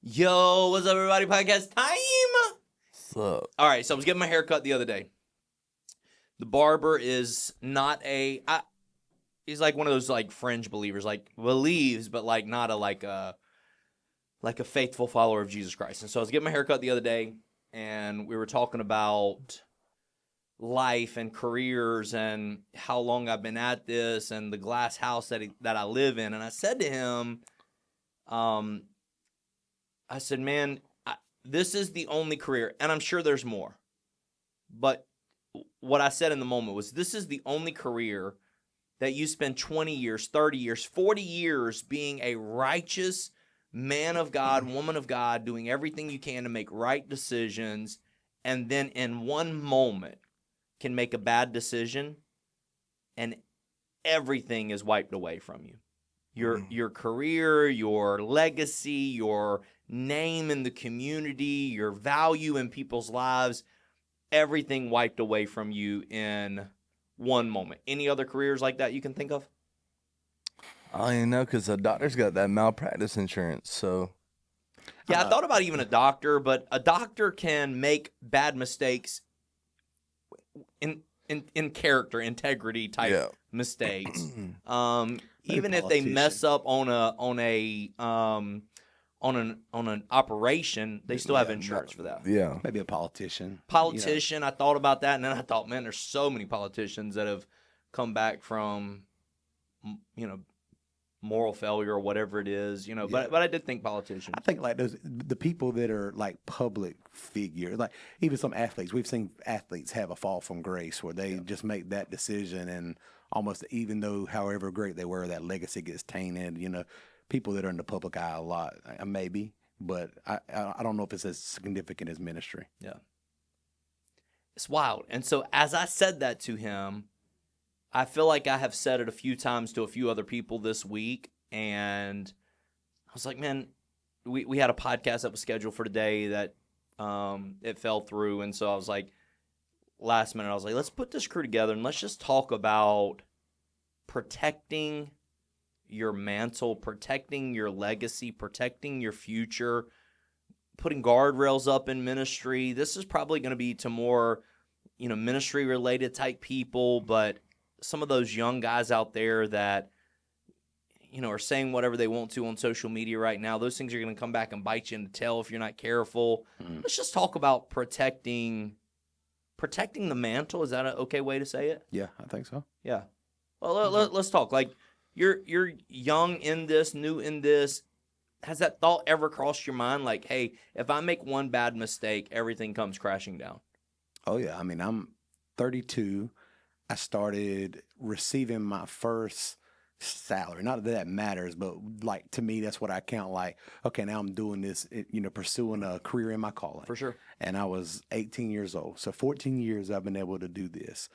Yo, what's up, everybody? Podcast time. What's up? All right, so I was getting my hair cut the other day. The barber is not he's like one of those like fringe believers, like believes, but like not a faithful follower of Jesus Christ. And so I was getting my hair cut the other day, and we were talking about life and careers and how long I've been at this and the glass house that I live in. And I said to him, I said, man, this is the only career, and I'm sure there's more. But what I said in the moment was, this is the only career that you spend 20 years, 30 years, 40 years being a righteous man of God, woman of God, doing everything you can to make right decisions, and then in one moment can make a bad decision, and everything is wiped away from you. Your career, your legacy, your name in the community, your value in people's lives, everything wiped away from you in one moment. Any other careers like that you can think of? I don't even know, because a doctor's got that malpractice insurance, so. Yeah, I thought about even a doctor, but a doctor can make bad mistakes in character, integrity type mistakes. Even if they mess up on an operation, they still have insurance for that. Yeah. Maybe a politician. I thought about that, and then I thought, man, there's so many politicians that have come back from, moral failure or whatever it is, But I did think politicians. I think like the people that are like public figures, like even some athletes. We've seen athletes have a fall from grace where they just make that decision, and almost even though however great they were, that legacy gets tainted. People that are in the public eye a lot, maybe, but I don't know if it's as significant as ministry. Yeah. It's wild. And so as I said that to him, I feel like I have said it a few times to a few other people this week, and I was like, man, we had a podcast that was scheduled for today that it fell through, and so I was like, last minute, I was like, let's put this crew together and let's just talk about protecting your mantle, protecting your legacy, protecting your future, putting guardrails up in ministry. This is probably going to be to more, ministry-related type people, but some of those young guys out there that, are saying whatever they want to on social media right now, those things are going to come back and bite you in the tail if you're not careful. Let's just talk about protecting the mantle. Is that an okay way to say it? Yeah, I think so. Yeah. Well, let's talk. Like, you're young in this, new in this. Has that thought ever crossed your mind? Like, hey, if I make one bad mistake, everything comes crashing down. Oh yeah. I mean, I'm 32. I started receiving my first salary. Not that matters, but like to me, that's what I count. Like, okay, now I'm doing this, pursuing a career in my calling. For sure. And I was 18 years old. So 14 years I've been able to do this.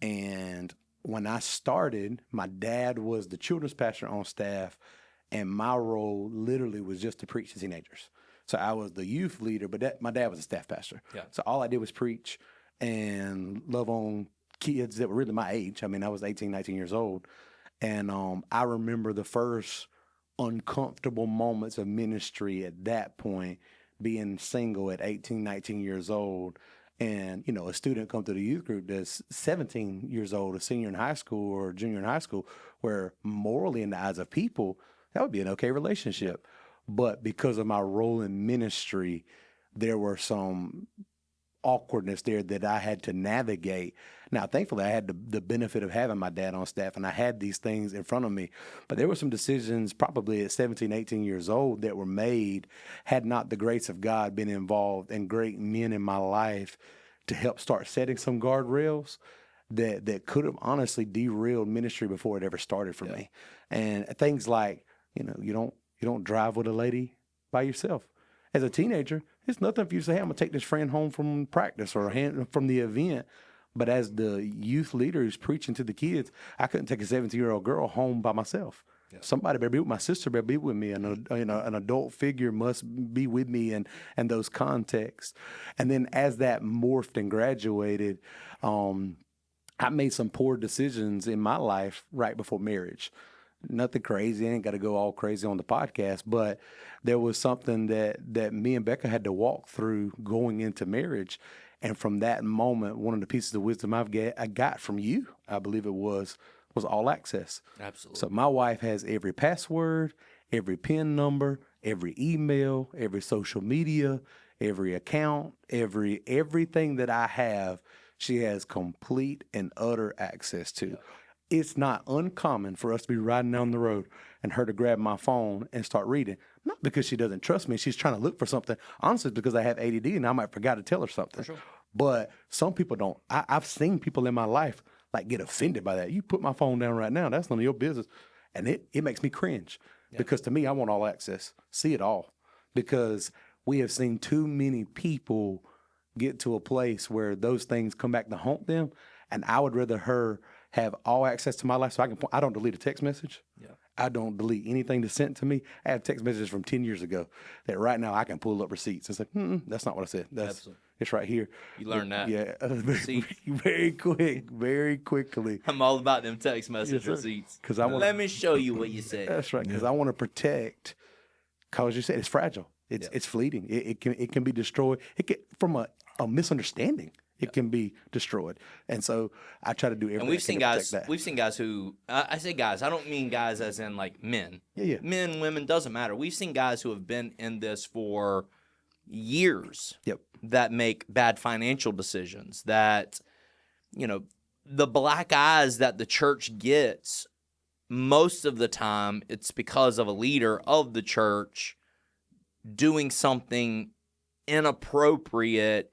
And when I started, my dad was the children's pastor on staff, and my role literally was just to preach to teenagers. So I was the youth leader, but my dad was a staff pastor. Yeah. So all I did was preach and love on kids that were really my age. I mean, I was 18, 19 years old. And I remember the first uncomfortable moments of ministry at that point, being single at 18, 19 years old. And, a student come to the youth group that's 17 years old, a senior in high school or junior in high school, where morally in the eyes of people, that would be an okay relationship. But because of my role in ministry, there were some awkwardness there that I had to navigate. Now, thankfully, I had the benefit of having my dad on staff, and I had these things in front of me. But there were some decisions probably at 17, 18 years old that were made had not the grace of God been involved and great men in my life to help start setting some guardrails that could have honestly derailed ministry before it ever started for me. And things like, you don't drive with a lady by yourself. As a teenager, it's nothing for you to say, hey, I'm going to take this friend home from practice or from the event. But as the youth leader who's preaching to the kids, I couldn't take a 17-year-old girl home by myself. Yeah. Somebody better be with my sister, better be with me. And an adult figure must be with me in those contexts. And then as that morphed and graduated, I made some poor decisions in my life right before marriage. nothing crazy. I ain't got to go all crazy on the podcast, but there was something that me and Becca had to walk through going into marriage. And from that moment, one of the pieces of wisdom I got from you, I believe it was all access. Absolutely. So my wife has every password, every PIN number, every email, every social media, every account, everything that I have, she has complete and utter access to. It's not uncommon for us to be riding down the road and her to grab my phone and start reading. Not because she doesn't trust me. She's trying to look for something. Honestly, because I have ADD and I might forgot to tell her something. For sure. But some people don't. I've seen people in my life like get offended by that. You put my phone down right now. That's none of your business. And it makes me cringe because to me, I want all access. See it all. Because we have seen too many people get to a place where those things come back to haunt them. And I would rather her have all access to my life so I don't delete a text message. Yeah. I don't delete anything that's sent to me. I have text messages from 10 years ago that right now I can pull up receipts. It's like, that's not what I said. Absolutely. It's right here. You learned that. Yeah. Very quickly. I'm all about them text message Yes, sir. receipts. 'Cause I want- Let me show you what you said. That's right. Because I want to protect, because you said it's fragile. It's fleeting. It can be destroyed. It can, from a misunderstanding. It can be destroyed, and so I try to do everything. And we've I can seen to guys. protect that. We've seen guys who I say guys. I don't mean guys as in like men. Yeah. Men, women, doesn't matter. We've seen guys who have been in this for years. Yep. That make bad financial decisions. That the black eyes that the church gets most of the time, it's because of a leader of the church doing something inappropriate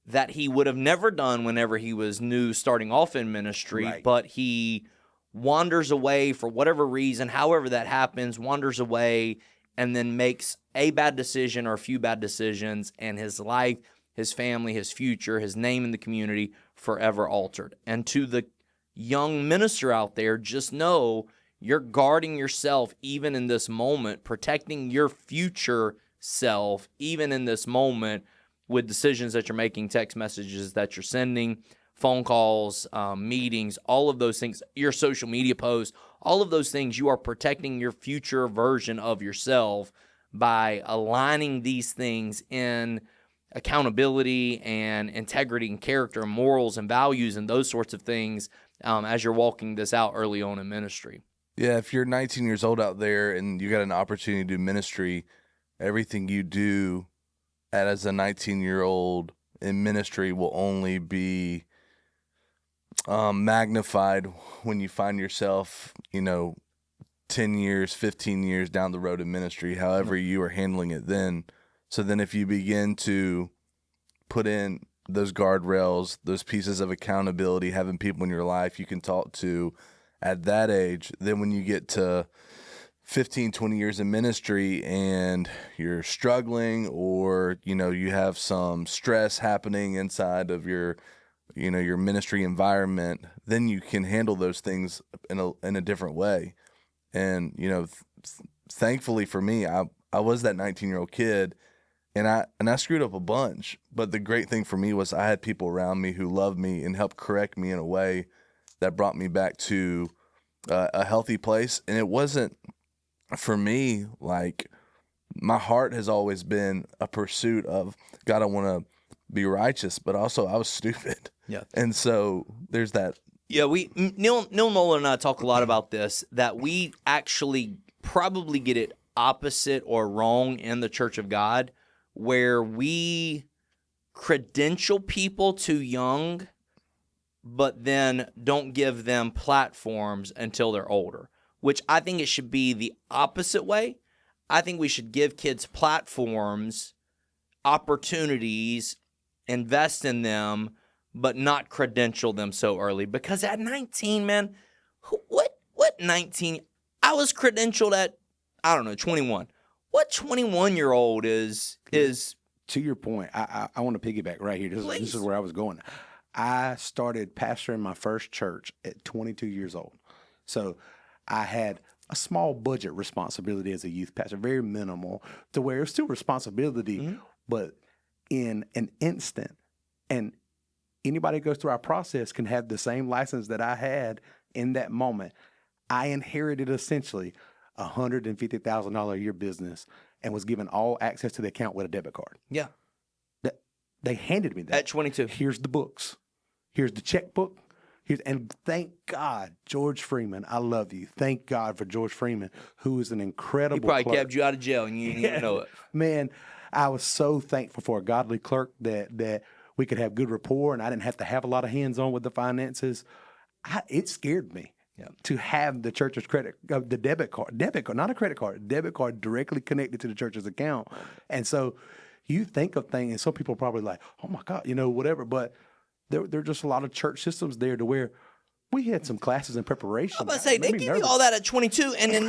that he would have never done whenever he was new starting off in ministry, Right. but he wanders away for whatever reason, however that happens, wanders away and then makes a bad decision or a few bad decisions, and his life, his family, his future, his name in the community forever altered. And to the young minister out there, just know you're guarding yourself even in this moment, protecting your future self even in this moment with decisions that you're making, text messages that you're sending, phone calls, meetings, all of those things, your social media posts, all of those things. You are protecting your future version of yourself by aligning these things in accountability and integrity and character and morals and values and those sorts of things as you're walking this out early on in ministry. Yeah, if you're 19 years old out there and you got an opportunity to do ministry, everything you do as a 19-year-old in ministry will only be magnified when you find yourself, 10 years, 15 years down the road in ministry, however you are handling it then. So then if you begin to put in those guardrails, those pieces of accountability, having people in your life you can talk to at that age, then when you get to 15, 20 years in ministry and you're struggling or, you have some stress happening inside of your ministry environment, then you can handle those things in a different way. And, thankfully for me, I was that 19-year-old kid and I screwed up a bunch. But the great thing for me was I had people around me who loved me and helped correct me in a way that brought me back to a healthy place. And it wasn't, for me, like, my heart has always been a pursuit of, God, I want to be righteous, but also I was stupid. Yeah. And so there's that. Yeah, Neil Nolan and I talk a lot about this, that we actually probably get it opposite or wrong in the Church of God, where we credential people too young, but then don't give them platforms until they're older, which I think it should be the opposite way. I think we should give kids platforms, opportunities, invest in them, but not credential them so early. Because at 19, man, what 19? I was credentialed at, 21. What 21-year-old is To your point, I want to piggyback right here. This is where I was going. I started pastoring my first church at 22 years old. So I had a small budget responsibility as a youth pastor, very minimal, to where it's still responsibility, but in an instant. And anybody who goes through our process can have the same license that I had in that moment. I inherited essentially $150,000 a year business and was given all access to the account with a debit card. Yeah. They handed me that. At 22. Here's the books. Here's the checkbook. And thank God, George Freeman, I love you. Thank God for George Freeman, who is an incredible He probably clerk. kept you out of jail and you didn't even know it. Man, I was so thankful for a godly clerk that we could have good rapport and I didn't have to have a lot of hands-on with the finances. It scared me to have the church's the debit card, not a credit card, debit card directly connected to the church's account. And so you think of things, and some people are probably like, oh my God, whatever. But there are just a lot of church systems there to where we had some classes in preparation. I'm about to say, they give you all that at 22 and then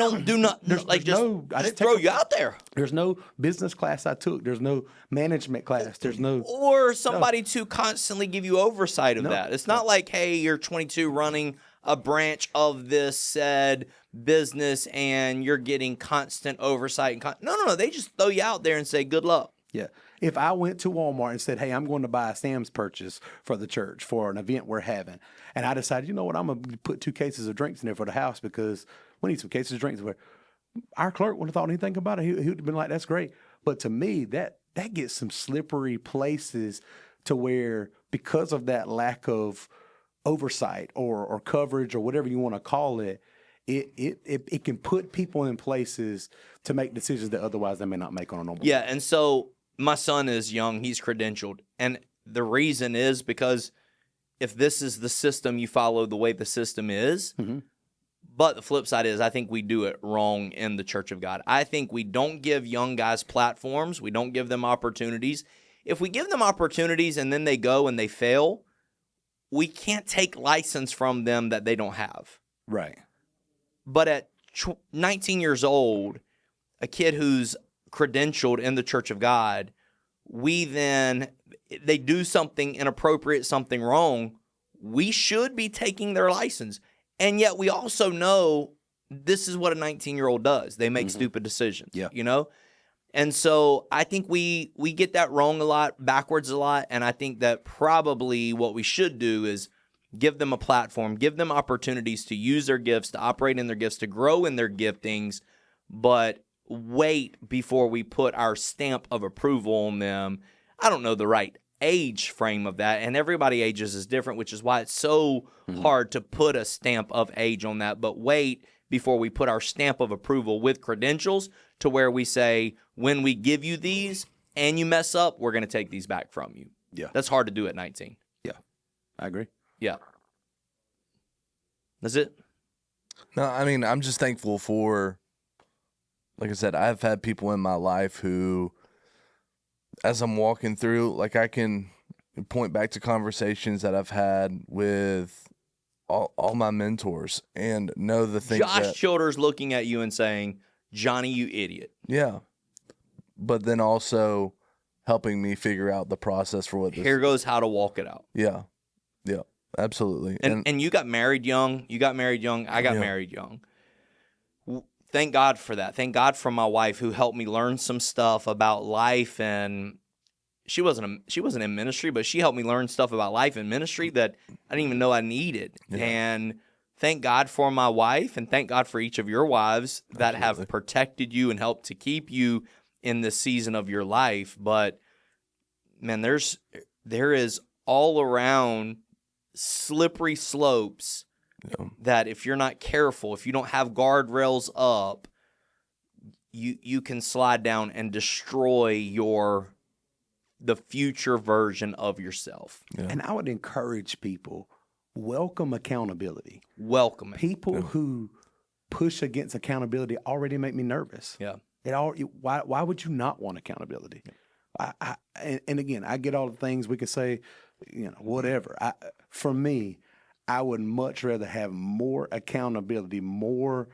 just throw you out there. There's no business class I took. There's no management class. There's no. Or somebody to constantly give you oversight of that. It's not like, hey, you're 22 running a branch of this said business and you're getting constant oversight. No. They just throw you out there and say, good luck. Yeah. If I went to Walmart and said, hey, I'm going to buy a Sam's purchase for the church for an event we're having, and I decided, you know what, I'm going to put 2 cases of drinks in there for the house because we need some cases of drinks. Our clerk wouldn't have thought anything about it. He would have been like, that's great. But to me, that gets some slippery places to where, because of that lack of oversight or coverage or whatever you want to call it, it can put people in places to make decisions that otherwise they may not make on a normal Yeah, and so my son is young. He's credentialed. And the reason is because if this is the system, you follow the way the system is. Mm-hmm. But the flip side is I think we do it wrong in the Church of God. I think we don't give young guys platforms. We don't give them opportunities. If we give them opportunities and then they go and they fail, we can't take license from them that they don't have. Right. But at 19 years old, a kid who's credentialed in the Church of God, they do something inappropriate, something wrong, we should be taking their license. And yet we also know this is what a 19-year-old does. They make stupid decisions, And so I think we get that wrong a lot, backwards a lot, and I think that probably what we should do is give them a platform, give them opportunities to use their gifts, to operate in their gifts, to grow in their giftings, but wait before we put our stamp of approval on them. I don't know the right age frame of that, and everybody ages is different, which is why it's so hard to put a stamp of age on that. But wait before we put our stamp of approval with credentials to where we say, when we give you these and you mess up, we're going to take these back from you. Yeah. That's hard to do at 19. Yeah, I agree. Yeah. That's it. No, I mean, I'm just thankful for, like I said, I've had people in my life who, as I'm walking through, like I can point back to conversations that I've had with all my mentors and know the things Josh that, Childers looking at you and saying, Johnny, you idiot. yeah. But then also helping me figure out the process for what this. Here goes how to walk it out. Yeah. Yeah. Absolutely. And you got married young. I got married young. Thank God for that. Thank God for my wife who helped me learn some stuff about life. And she wasn't in ministry, but she helped me learn stuff about life and ministry that I didn't even know I needed. Yeah. And thank God for my wife, and thank God for each of your wives that have protected you and helped to keep you in this season of your life. But man, there is all around slippery slopes that if you're not careful, if you don't have guardrails up, you can slide down and destroy the future version of yourself. Yeah. And I would encourage people, welcome accountability. Welcome it. People who push against accountability already make me nervous. Yeah. Why would you not want accountability? And again, I get all the things we could say, whatever. For me, I would much rather have more accountability, more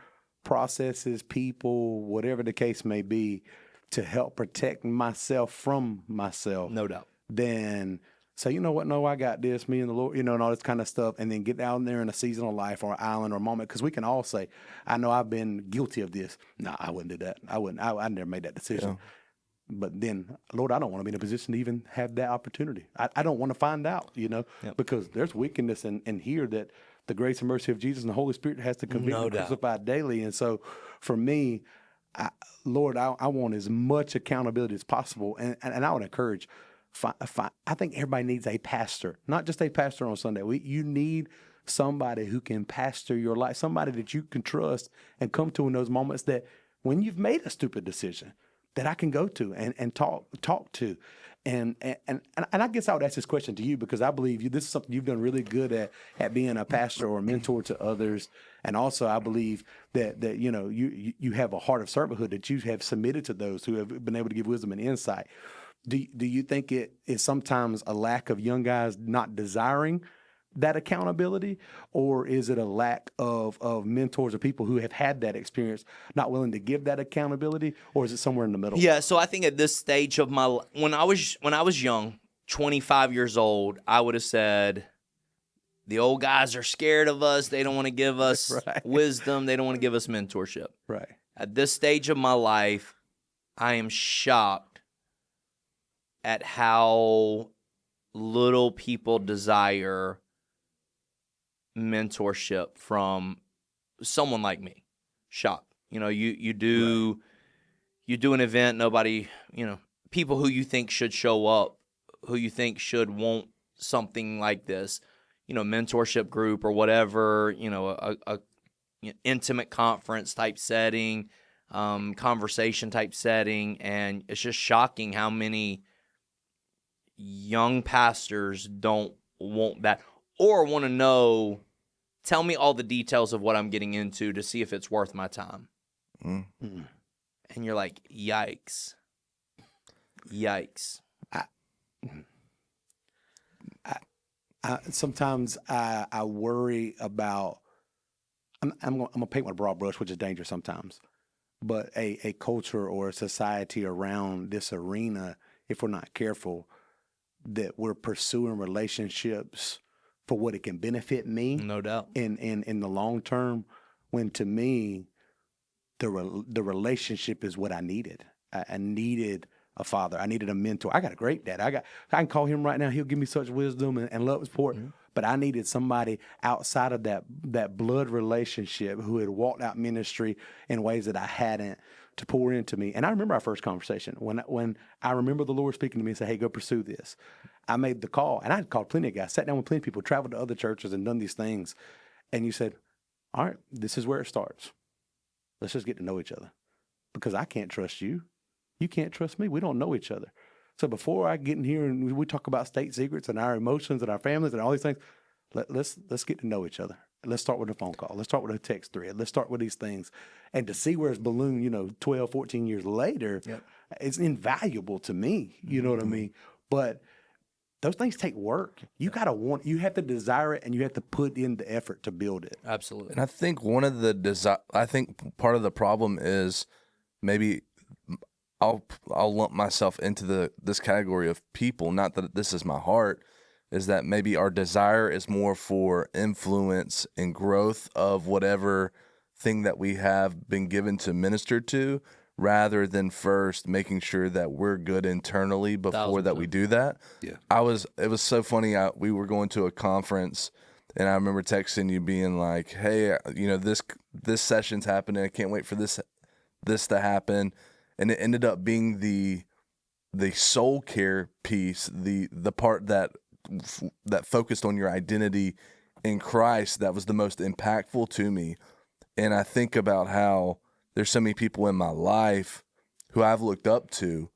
processes, people, whatever the case may be, to help protect myself from myself. No doubt. Than say, you know what, no, I got this, me and the Lord, and all this kind of stuff, and then get down there in a season of life or an island or a moment, because we can all say, I know I've been guilty of this. No, I wouldn't do that. I never made that decision. Yeah. But then, Lord, I don't want to be in a position to even have that opportunity. I don't want to find out, because there's wickedness in here that the grace and mercy of Jesus, and the Holy Spirit has to convict No and doubt. crucify daily. And so for me, Lord, I want as much accountability as possible. And I would encourage, I think everybody needs a pastor, not just a pastor on Sunday. You need somebody who can pastor your life, somebody that you can trust and come to in those moments that when you've made a stupid decision that I can go to and talk to. And I guess I would ask this question to you because I believe this is something you've done really good at being a pastor or a mentor to others. And also I believe that you have a heart of servanthood that you have submitted to those who have been able to give wisdom and insight. Do you think it is sometimes a lack of young guys not desiring that accountability, or is it a lack of mentors or people who have had that experience not willing to give that accountability, or is it somewhere in the middle? Yeah, so I think at this stage of my when I was young, 25 years old, I would have said the old guys are scared of us. They don't want to give us Right. wisdom. They don't want to give us mentorship. Right. At this stage of my life, I am shocked at how little people desire mentorship from someone like me. Shocked. You do an event, nobody, people who you think should show up, who you think should want something like this, mentorship group or whatever, a intimate conference type setting, conversation type setting, and it's just shocking how many young pastors don't want that or want to know, tell me all the details of what I'm getting into to see if it's worth my time. Mm-hmm. And you're like, yikes. Sometimes I worry about, I'm going to paint with a broad brush, which is dangerous sometimes, but a culture or a society around this arena, if we're not careful, that we're pursuing relationships for what it can benefit me. No doubt. In the long term, when to me, the relationship is what I needed. I needed a father. I needed a mentor. I got a great dad. I can call him right now. He'll give me such wisdom and love and support. Mm-hmm. But I needed somebody outside of that blood relationship who had walked out ministry in ways that I hadn't to pour into me. And I remember our first conversation when I remember the Lord speaking to me and said, hey, go pursue this. I made the call, and I'd called plenty of guys, sat down with plenty of people, traveled to other churches and done these things. And you said, all right, this is where it starts. Let's just get to know each other because I can't trust you. You can't trust me. We don't know each other. So before I get in here and we talk about state secrets and our emotions and our families and all these things, let's get to know each other. Let's start with a phone call. Let's start with a text thread. Let's start with these things. And to see where it's ballooned, 12, 14 years later, yep. It's invaluable to me. You know what I mean? But those things take work. You you have to desire it and you have to put in the effort to build it. Absolutely. And I think I think part of the problem is maybe I'll lump myself into this category of people, not that this is my heart, is that maybe our desire is more for influence and growth of whatever thing that we have been given to minister to, rather than first making sure that we're good internally before that we do that. Yeah. It was so funny. We were going to a conference and I remember texting you being like, hey, this session's happening. I can't wait for this to happen. And it ended up being the soul care piece, the part that focused on your identity in Christ that was the most impactful to me. And I think about how there's so many people in my life who I've looked up to,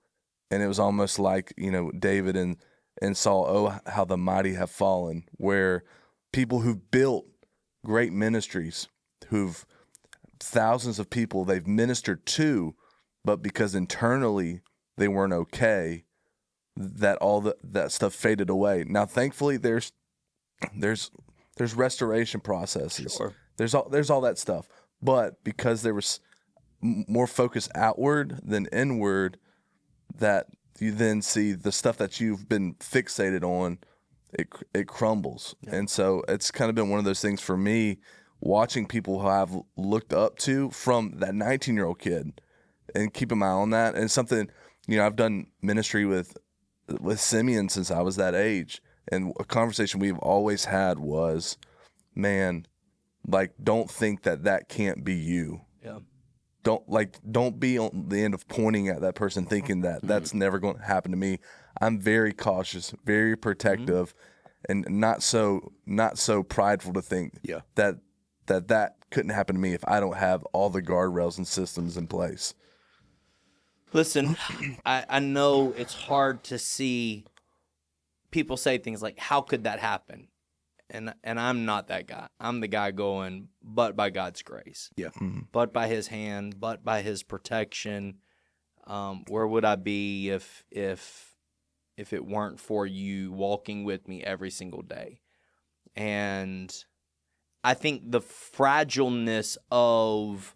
and it was almost like, David and Saul, oh, how the mighty have fallen, where people who've built great ministries, who've thousands of people they've ministered to, but because internally they weren't okay, that all that stuff faded away. Now, thankfully, there's restoration processes. Sure. There's all that stuff, but because there was more focus outward than inward, that you then see the stuff that you've been fixated on, it crumbles. Yeah. And so it's kind of been one of those things for me, watching people who I've looked up to from that 19-year-old kid and keeping my eye on that. And it's something, I've done ministry with Simeon since I was that age. And a conversation we've always had was, man, like, don't think that can't be you. Yeah. Don't be on the end of pointing at that person thinking that that's never going to happen to me. I'm very cautious, very protective, and not so prideful to think that couldn't happen to me if I don't have all the guardrails and systems in place. Listen, I know it's hard to see people say things like, how could that happen? And I'm not that guy. I'm the guy going, but by God's grace. Yeah. But by his hand, but by his protection. Where would I be if it weren't for you walking with me every single day? And I think the fragileness of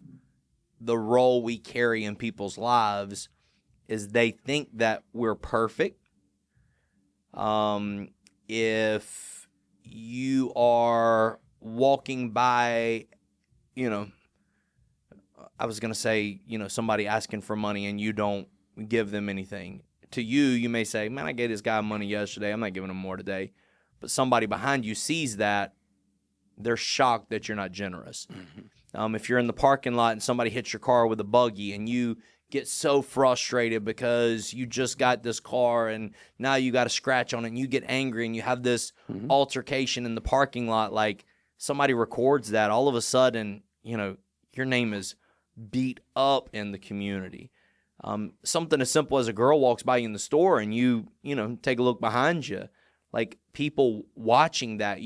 the role we carry in people's lives is they think that we're perfect. If you are walking by, I was going to say, somebody asking for money and you don't give them anything. To you, you may say, man, I gave this guy money yesterday. I'm not giving him more today. But somebody behind you sees that. They're shocked that you're not generous. If you're in the parking lot and somebody hits your car with a buggy and you get so frustrated because you just got this car and now you got a scratch on it and you get angry and you have this altercation in the parking lot, like somebody records that, all of a sudden, your name is beat up in the community. Something as simple as a girl walks by you in the store and you take a look behind you, like people watching that,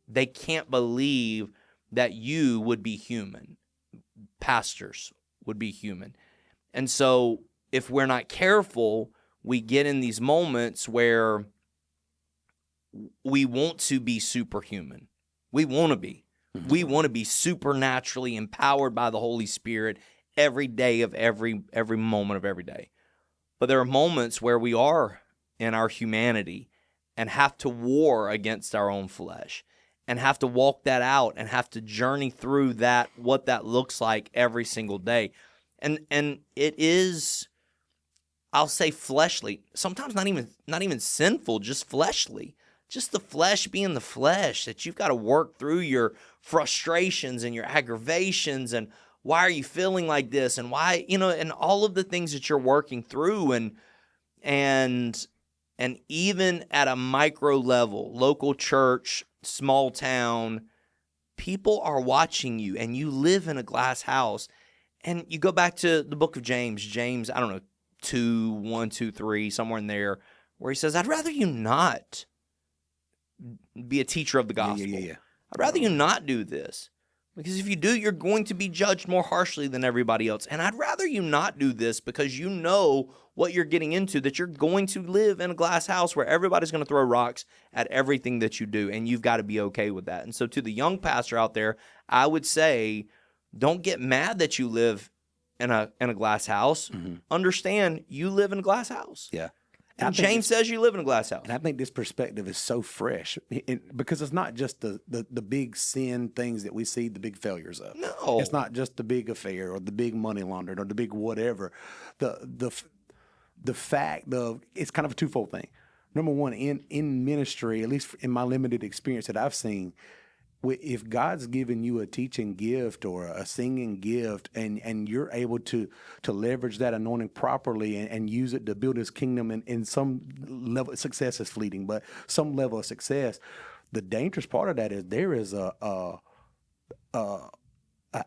they can't believe that you would be human. Pastors would be human. And so if we're not careful, we get in these moments where we want to be superhuman. We want to be. We want to be supernaturally empowered by the Holy Spirit every day of every moment of every day. But there are moments where we are in our humanity and have to war against our own flesh and have to walk that out and have to journey through that, what that looks like every single day. And it is, I'll say, fleshly. Sometimes not even sinful, just fleshly. Just the flesh being the flesh, that you've got to work through your frustrations and your aggravations and why are you feeling like this and why, and all of the things that you're working through and even at a micro level, local church, small town, people are watching you and you live in a glass house. And you go back to the book of James, I don't know, 1, 2, 3, somewhere in there, where he says, I'd rather you not be a teacher of the gospel. Yeah. I'd rather you not do this. Because if you do, you're going to be judged more harshly than everybody else. And I'd rather you not do this because you know what you're getting into, that you're going to live in a glass house where everybody's going to throw rocks at everything that you do, and you've got to be okay with that. And so to the young pastor out there, I would say, don't get mad that you live in a glass house. Understand you live in a glass house. Yeah. And James says you live in a glass house. And I think this perspective is so fresh because it's not just the big sin things that we see, the big failures of. No. It's not just the big affair or the big money laundering or the big whatever. The fact of, it's kind of a twofold thing. Number one, in ministry, at least in my limited experience that I've seen, if God's given you a teaching gift or a singing gift and you're able to leverage that anointing properly and use it to build his kingdom in some level, success is fleeting, but some level of success, the dangerous part of that is there is a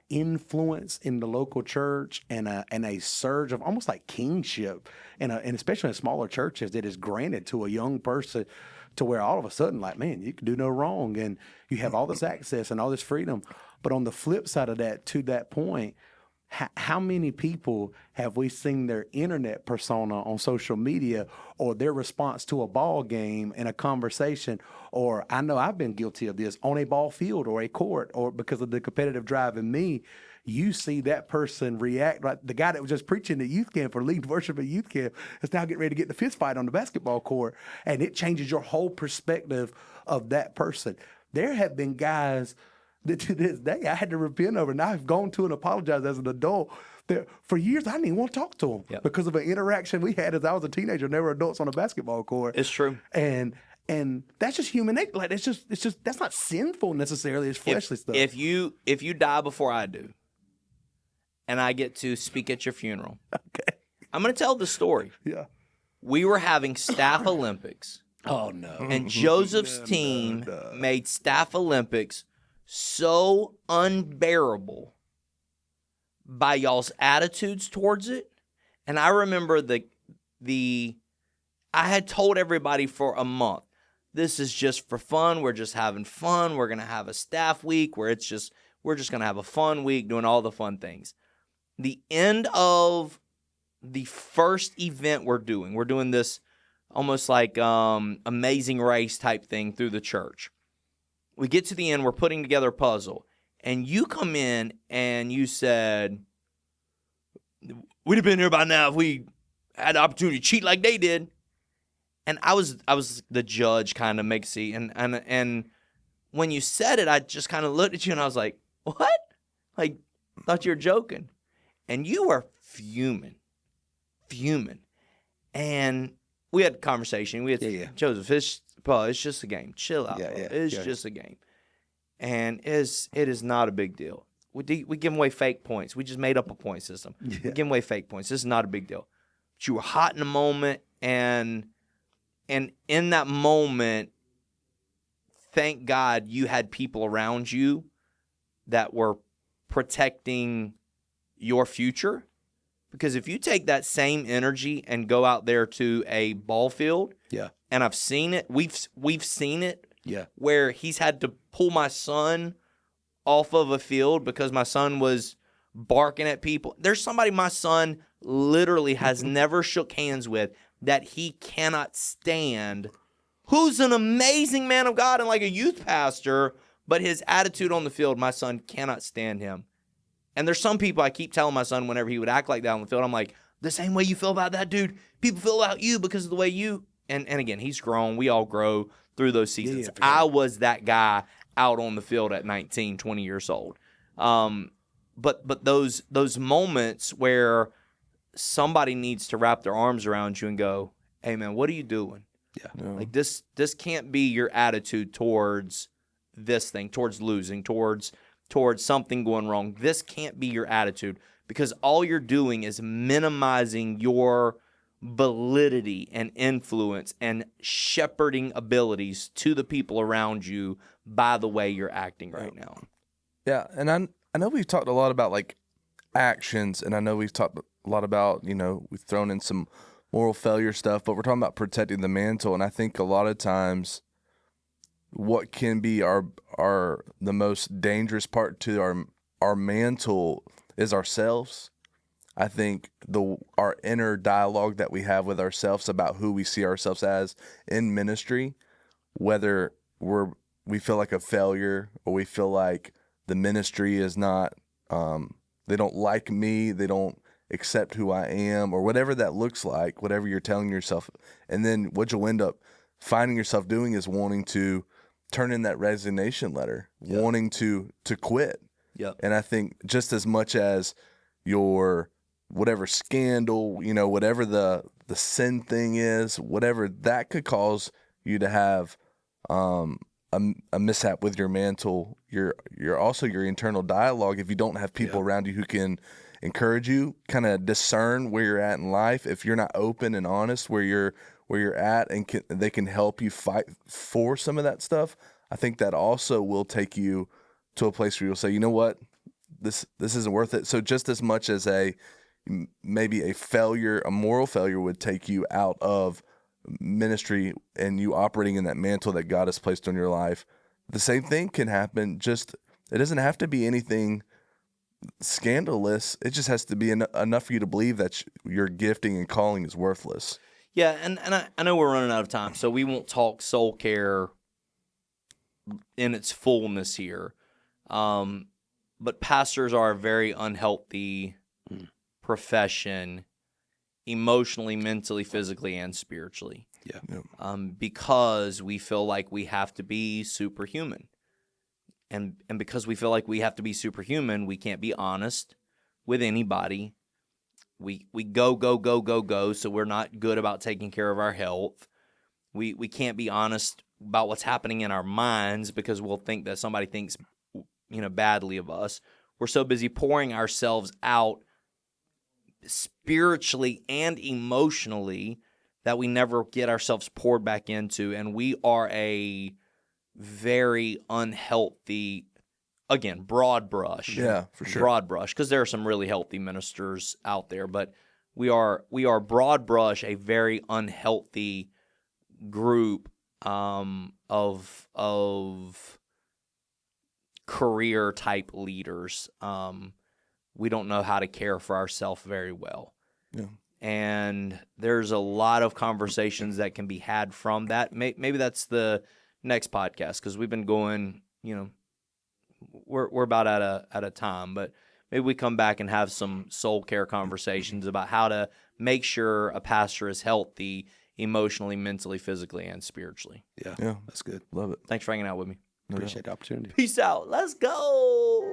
influence in the local church and a surge of almost like kingship and especially in smaller churches that is granted to a young person to where all of a sudden, like, man, you can do no wrong and you have all this access and all this freedom. But on the flip side of that, to that point, how many people have we seen their internet persona on social media or their response to a ball game in a conversation, or I know I've been guilty of this, on a ball field or a court, or because of the competitive drive in me, you see that person react like the guy that was just preaching at youth camp or leading worship at youth camp is now getting ready to get in a fist fight on the basketball court, and it changes your whole perspective of that person. There have been guys that to this day I had to repent over, and I've gone to and apologized as an adult. That for years I didn't even want to talk to them because of an interaction we had as I was a teenager. And they were adults on a basketball court. It's true. And And that's just human nature. Like it's just that's not sinful necessarily. It's fleshly stuff. If you die before I do, and I get to speak at your funeral, Okay. I'm going to tell the story. Yeah. We were having staff Olympics, Oh no. and Joseph's team made staff Olympics so unbearable by y'all's attitudes towards it. And I remember I had told everybody for a month, this is just for fun. We're just having fun. We're going to have a staff week where we're just going to have a fun week doing all the fun things. The end of the first event we're doing this almost like Amazing Race type thing through the church. We get to the end, we're putting together a puzzle, and you come in and you said, we'd have been here by now if we had the opportunity to cheat like they did. And I was the judge kind of make see, and when you said it, I just kind of looked at you and I was like, what? Like, thought you were joking. And you were fuming. And we had a conversation. We had Joseph, it's just a game. Chill out. It's just a game. And it is not a big deal. We give away fake points. We just made up a point system. Yeah. We give away fake points. This is not a big deal. But you were hot in the moment, and in that moment, thank God you had people around you that were protecting your future. Because if you take that same energy and go out there to a ball field, and I've seen it, we've seen it, where he's had to pull my son off of a field because my son was barking at people. There's somebody my son literally has never shook hands with that he cannot stand, who's an amazing man of God and like a youth pastor, but his attitude on the field, my son cannot stand him. And there's some people I keep telling my son whenever he would act like that on the field, I'm like, the same way you feel about that dude, people feel about you because of the way you, and again, he's grown. We all grow through those seasons. I was that guy out on the field at 19, 20 years old. But those moments where somebody needs to wrap their arms around you and go, hey man, what are you doing? Like this can't be your attitude towards this thing, towards losing, towards something going wrong. This can't be your attitude, because all you're doing is minimizing your validity and influence and shepherding abilities to the people around you by the way you're acting right now. Yeah, and I know we've talked a lot about like actions, and I know we've talked a lot about, we've thrown in some moral failure stuff, but we're talking about protecting the mantle, and I think a lot of times what can be the most dangerous part to our mantle is ourselves. I think our inner dialogue that we have with ourselves about who we see ourselves as in ministry, whether we feel like a failure or we feel like the ministry is not, they don't like me, they don't accept who I am, or whatever that looks like, whatever you're telling yourself. And then what you'll end up finding yourself doing is wanting to turn in that resignation letter, wanting to quit. And I think just as much as your whatever scandal, whatever the sin thing is, whatever that could cause you to have a mishap with your mantle, your also your internal dialogue, if you don't have people around you who can encourage you, kind of discern where you're at in life, if you're not open and honest where you're at, and they can help you fight for some of that stuff, I think that also will take you to a place where you'll say, you know what, this isn't worth it. So just as much as maybe a failure, a moral failure would take you out of ministry and you operating in that mantle that God has placed on your life, the same thing can happen. Just, it doesn't have to be anything scandalous. It just has to be enough for you to believe that your gifting and calling is worthless. Yeah, and I know we're running out of time, so we won't talk soul care in its fullness here. But pastors are a very unhealthy profession, emotionally, mentally, physically, and spiritually. Because we feel like we have to be superhuman. And because we feel like we have to be superhuman, we can't be honest with anybody. We go, so we're not good about taking care of our health. We can't be honest about what's happening in our minds because we'll think that somebody thinks, badly of us. We're so busy pouring ourselves out spiritually and emotionally that we never get ourselves poured back into. And we are a very unhealthy, again, broad brush. Yeah, for sure. Broad brush, because there are some really healthy ministers out there, but we are broad brush, a very unhealthy group of career type leaders. We don't know how to care for ourselves very well. Yeah. And there's a lot of conversations that can be had from that. Maybe that's the next podcast, because we've been going, we're about at a time, but maybe we come back and have some soul care conversations about how to make sure a pastor is healthy emotionally, mentally, physically, and spiritually. Yeah, that's good. Love it. Thanks for hanging out with me. No doubt. Appreciate the opportunity. Peace out. Let's go.